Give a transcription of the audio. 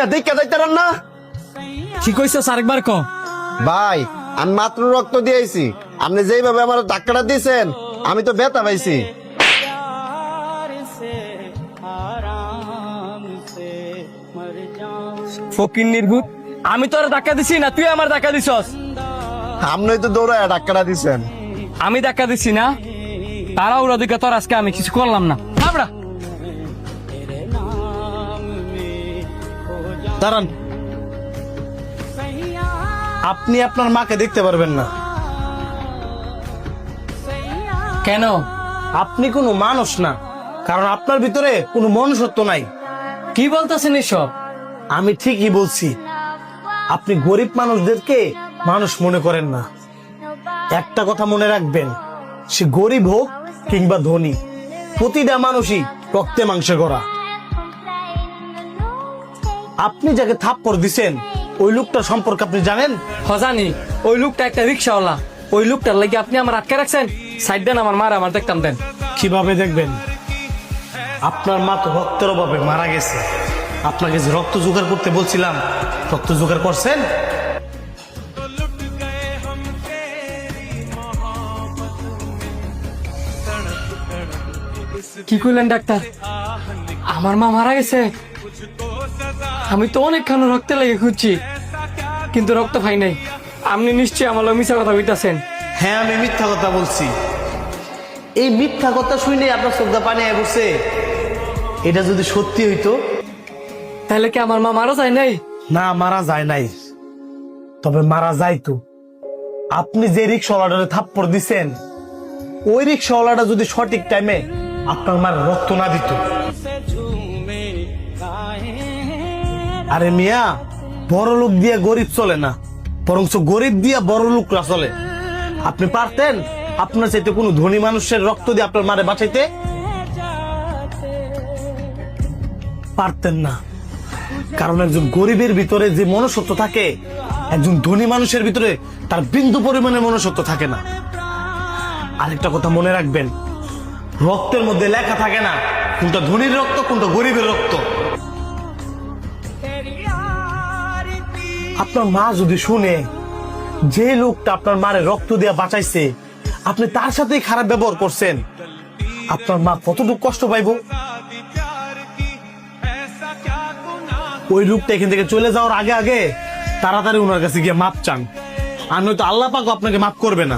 মিয়া দেখে যাইতারেন না? কি কইছস আরেকবার ক। ভাই আমি মাত্র রক্ত দিয়েছি, আপনি যেইভাবে আমার ধাক্কাটা দিয়েছেন আমি তো ব্যথা পাইছি। ফকির নির্ভূত, আমি তোর ধাক্কা দিছি না তুই আমার ধাক্কা দিছস? আপনি তো দৌড়ায় ধাক্কাটা দিয়েছেন। আমি ধাক্কা দিছি না, তারা ওরা দিকে তোর আজকে আমি কিছু করলাম না। আমরা দাঁড়ান, আপনি আপনার মাকে দেখতে পারবেন না। কেন? আপনি কোনো মানুষ না, কারণ আপনার ভিতরে কোনো মনুষ্যত্ব নাই। কি বলতেছেন এসব? আমি ঠিকই বলছি, আপনি গরিব মানুষদেরকে মানুষ মনে করেন না। একটা কথা মনে রাখবেন, সে গরিব হোক কিংবা ধনী, প্রতিটা মানুষই রক্তে মাংসে গড়া। আপনি যাকে থাপ্পড় দিছেন ওই লোকটা সম্পর্কে আপনি জানেন? জানি, ওই লোকটা একটা রিক্সাওয়ালা। ওই লোকটার লাগি আপনি আমার আটকে রাখছেন। সাইড দেন, আমার মার আমার দেখতাম দেন। কিভাবে দেখবেন? আপনার মা তো রক্তের অভাবে মারা গেছে। আপনাকে যে রক্ত জোগাড় করতে বলছিলাম, রক্ত জোগাড় করছেন? কি কইলেন ডাক্তার? আমার মা মারা গেছে? আমি তো অনেকক্ষণ রক্তে লেগে খুঁজছি, কিন্তু রক্ত পাই নাই। আপনি নিশ্চয়ই আমার লগে মিছা কথা কইতাছেন। হ্যাঁ, আমি মিথ্যা কথা বলছি। এই মিথ্যা কথা শুনে আপনার চোখটা পানি আয় পড়ছে। এটা যদি সত্যি হইতো। তাহলে কি আমার মা মারা যায় নাই? না, মারা যায় নাই, তবে মারা যাইতো। আপনি যে রিক্সাওয়ালাটা থাপ্পড় দিছেন, ওই রিক্সাওয়ালাটা যদি সঠিক টাইমে আপনার মার রক্ত না দিত। আরে মিয়া, বড় লোক দিয়ে গরিব চলে না, বরঞ্চ গরিব দিয়া বড় লোকরা চলে। আপনি পারতেন আপনার চাইতে কোনো ধনী মানুষের রক্ত দিয়ে আপনার মারে বাঁচাইতে? পারতেন না, কারণ একজন গরিবের ভিতরে যে মনুষ্যত্ব থাকে, একজন ধনী মানুষের ভিতরে তার বিন্দু পরিমাণে মনুষ্যত্ব থাকে না। আরেকটা কথা মনে রাখবেন, রক্তের মধ্যে লেখা থাকে না কোনটা ধনীর রক্ত কোনটা গরিবের রক্ত। আপনার মা যদি শুনে যে লোকটা আপনার মারে রক্ত দিয়ে বাঁচাইছে আপনি তার সাথেই খারাপ ব্যবহার করছেন, আপনার মা কতটুকু কষ্ট পাইব? ওই লোকটা এখান থেকে চলে যাওয়ার আগে আগে তাড়াতাড়ি ওনার কাছে গিয়ে মাপ চান, আর নয়তো আল্লাহ পাক আপনাকে মাফ করবে না।